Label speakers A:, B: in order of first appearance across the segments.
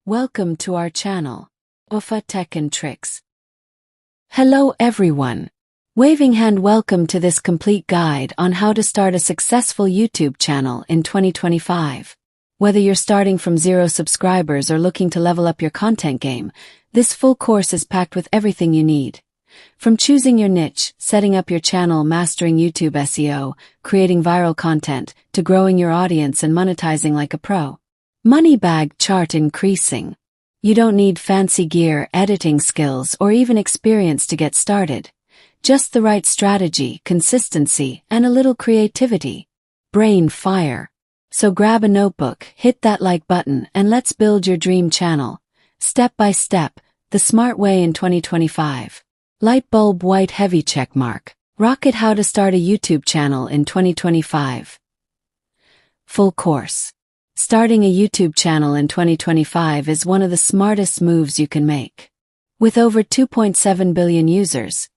A: Welcome to our channel, UFA Tech and Tricks. Hello everyone. Waving hand welcome to this complete guide on how to start a successful YouTube channel in 2025. Whether you're starting from 0 subscribers or looking to level up your content game, this full course is packed with everything you need. From choosing your niche, setting up your channel, mastering YouTube SEO, creating viral content, to growing your audience and monetizing like a pro. Money bag chart increasing. You don't need fancy gear, editing skills, or even experience to get started. Just the right strategy, consistency, and a little creativity. Brain fire. So grab a notebook, hit that like button, and let's build your dream channel. Step by step, the smart way in 2025. Light bulb white heavy check mark. Rocket how to start a YouTube channel in 2025. Full course. Starting a YouTube channel in 2025 is one of the smartest moves you can make. With over 2.7 billion users,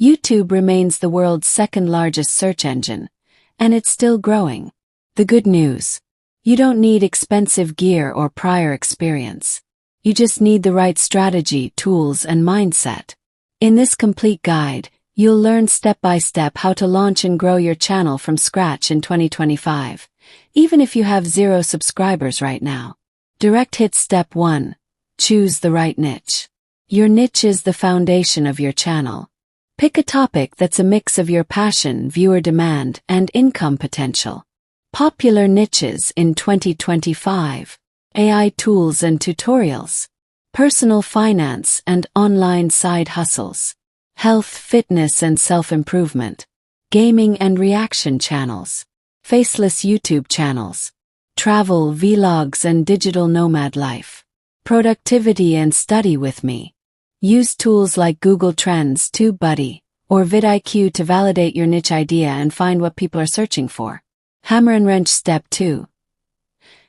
A: YouTube remains the world's second largest search engine, and it's still growing. The good news: you don't need expensive gear or prior experience. You just need the right strategy, tools, and mindset. In this complete guide, you'll learn step by step how to launch and grow your channel from scratch in 2025. Even if you have 0 subscribers right now. Direct hit step 1. Choose the right niche. Your niche is the foundation of your channel. Pick a topic that's a mix of your passion, viewer demand, and income potential. Popular niches in 2025. AI tools and tutorials. Personal finance and online side hustles. Health, fitness, and self-improvement. Gaming and reaction channels. Faceless YouTube channels. Travel, vlogs, and digital nomad life. Productivity and study with me. Use tools like Google Trends, TubeBuddy, or vidIQ to validate your niche idea and find what people are searching for. Hammer and wrench step 2.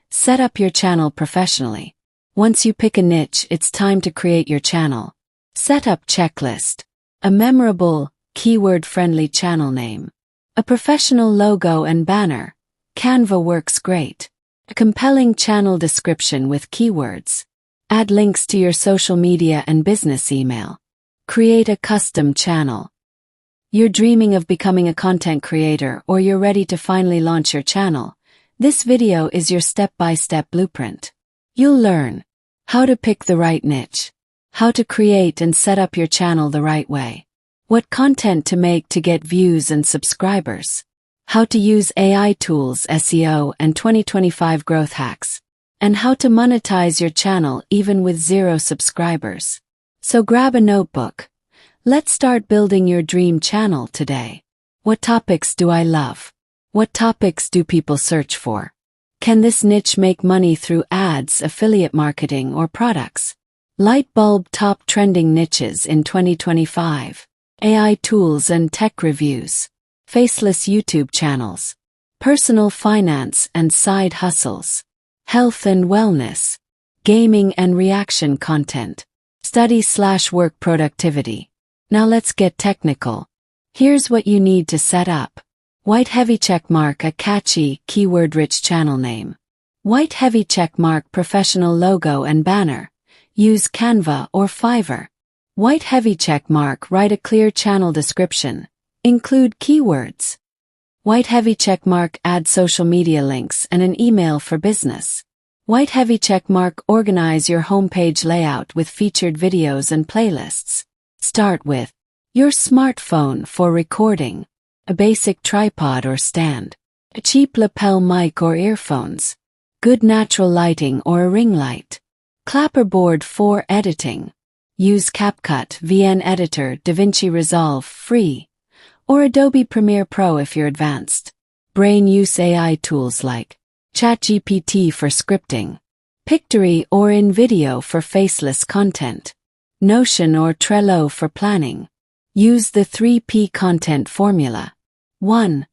A: Set up your channel professionally. Once you pick a niche, it's time to create your channel. Setup checklist. A memorable, keyword-friendly channel name. A professional logo and banner. Canva works great. A compelling channel description with keywords. Add links to your social media and business email. Create a custom channel. You're dreaming of becoming a content creator, or you're ready to finally launch your channel. This video is your step-by-step blueprint. You'll learn how to pick the right niche, how to create and set up your channel the right way, what content to make to get views and subscribers, how to use AI tools, SEO, and 2025 growth hacks, and how to monetize your channel even with 0 subscribers. So grab a notebook. Let's start building your dream channel today. What topics do I love? What topics do people search for? Can this niche make money through ads, affiliate marketing, or products? Light bulb top trending niches in 2025. AI tools and tech reviews. Faceless YouTube channels. Personal finance and side hustles. Health and wellness. Gaming and reaction content. Study/work productivity. Now let's get technical. Here's what you need to set up. White heavy checkmark, a catchy, keyword-rich channel name. White heavy checkmark, professional logo and banner. Use Canva or Fiverr. White heavy checkmark, write a clear channel description. Include keywords. White heavy checkmark, add social media links and an email for business. White heavy checkmark, organize your homepage layout with featured videos and playlists. Start with your smartphone for recording, a basic tripod or stand, a cheap lapel mic or earphones, good natural lighting or a ring light, clapperboard for editing. Use CapCut, VN Editor, DaVinci Resolve, free, or Adobe Premiere Pro if you're advanced. Brain use AI tools like ChatGPT for scripting, Pictory or InVideo for faceless content, Notion or Trello for planning. Use the 3P content formula. 1.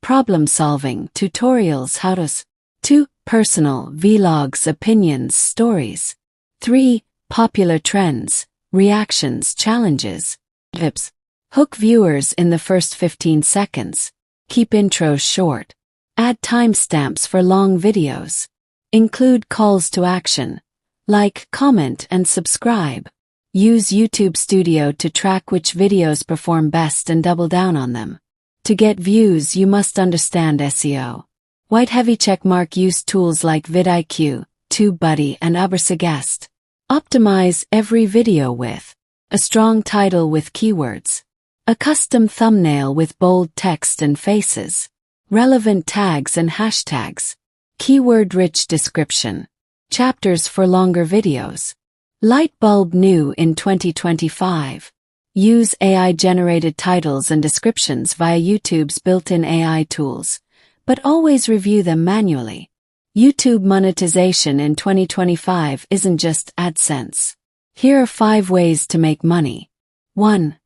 A: Problem solving, tutorials, how-tos. 2. Personal, vlogs, opinions, stories. 3. Popular trends, reactions, challenges, tips. Hook viewers in the first 15 seconds. Keep intros short. Add timestamps for long videos. Include calls to action. Like, comment, and subscribe. Use YouTube Studio to track which videos perform best and double down on them. To get views, you must understand SEO. White heavy checkmark. Use tools like vidIQ, TubeBuddy, and Ubersuggest. Optimize every video with a strong title with keywords, a custom thumbnail with bold text and faces, relevant tags and hashtags, keyword-rich description, chapters for longer videos. Light bulb new in 2025. Use AI-generated titles and descriptions via YouTube's built-in AI tools, but always review them manually. YouTube monetization in 2025 isn't just AdSense. Here are 5 ways to make money. 1.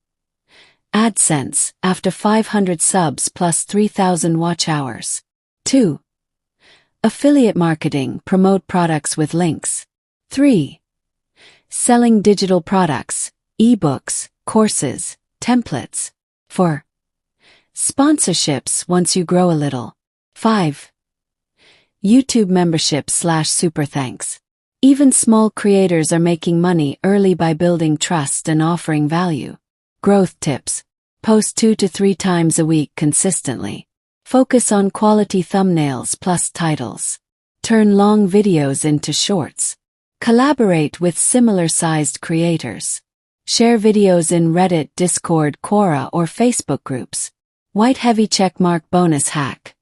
A: AdSense, after 500 subs plus 3,000 watch hours. 2. Affiliate marketing, promote products with links. 3. Selling digital products, ebooks, courses, templates. 4. Sponsorships once you grow a little. 5. YouTube membership/super thanks. Even small creators are making money early by building trust and offering value. Growth tips. Post 2 to 3 times a week consistently. Focus on quality thumbnails plus titles. Turn long videos into shorts. Collaborate with similar-sized creators. Share videos in Reddit, Discord, Quora, or Facebook groups. White heavy checkmark. Bonus hack.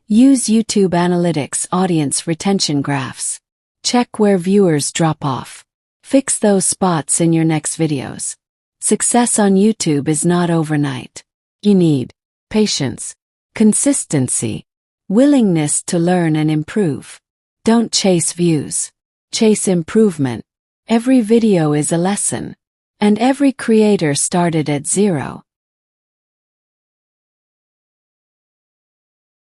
A: Use YouTube Analytics audience retention graphs. Check where viewers drop off. Fix those spots in your next videos. Success on YouTube is not overnight. You need patience, consistency, willingness to learn and improve. Don't chase views. Chase improvement. Every video is a lesson, and every creator started at 0.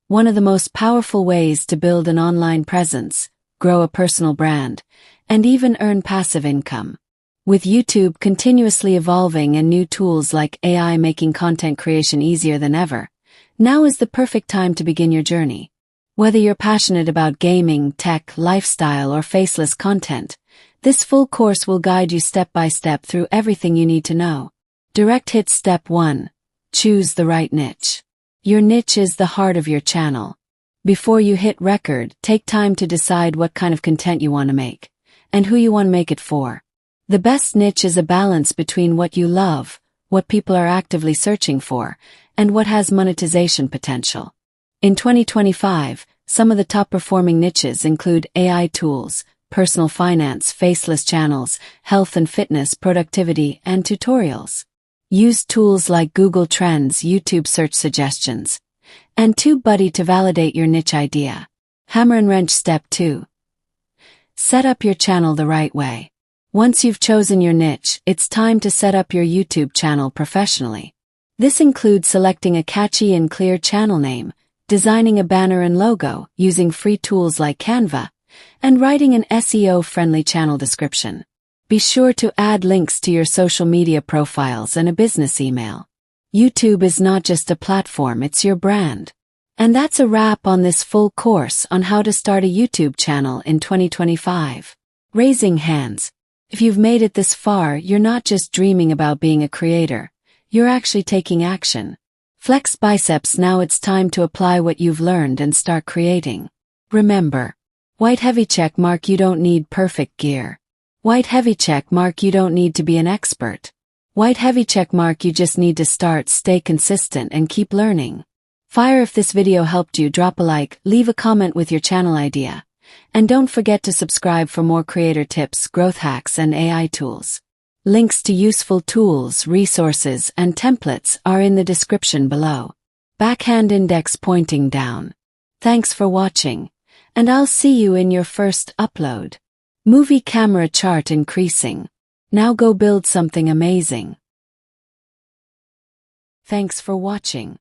A: One of the most powerful ways to build an online presence, grow a personal brand, and even earn passive income. With YouTube continuously evolving and new tools like AI making content creation easier than ever, now is the perfect time to begin your journey. Whether you're passionate about gaming, tech, lifestyle, or faceless content, this full course will guide you step by step through everything you need to know. Direct hit. Step 1. Choose the right niche. Your niche is the heart of your channel. Before you hit record, take time to decide what kind of content you want to make, and who you want to make it for. The best niche is a balance between what you love, what people are actively searching for, and what has monetization potential. In 2025, some of the top-performing niches include AI tools, personal finance, faceless channels, health and fitness, productivity, and tutorials. Use tools like Google Trends, YouTube search suggestions, and TubeBuddy to validate your niche idea. Hammer and wrench. Step 2. Set up your channel the right way. Once you've chosen your niche, it's time to set up your YouTube channel professionally. This includes selecting a catchy and clear channel name, designing a banner and logo using free tools like Canva, and writing an SEO-friendly channel description. Be sure to add links to your social media profiles and a business email. YouTube is not just a platform, it's your brand. And that's a wrap on this full course on how to start a YouTube channel in 2025. Raising hands. If you've made it this far, you're not just dreaming about being a creator, you're actually taking action. Flex biceps. Now it's time to apply what you've learned and start creating. Remember, white heavy check mark. You don't need perfect gear. White heavy check mark. You don't need to be an expert. White heavy check mark. You just need to start, stay consistent, and keep learning. Fire. If this video helped you, drop a like, leave a comment with your channel idea, and don't forget to subscribe for more creator tips, growth hacks, and AI tools. Links to useful tools, resources, and templates are in the description below. Backhand index pointing down. Thanks for watching, and I'll see you in your first upload. Movie camera chart increasing. Now go build something amazing. Thanks for watching.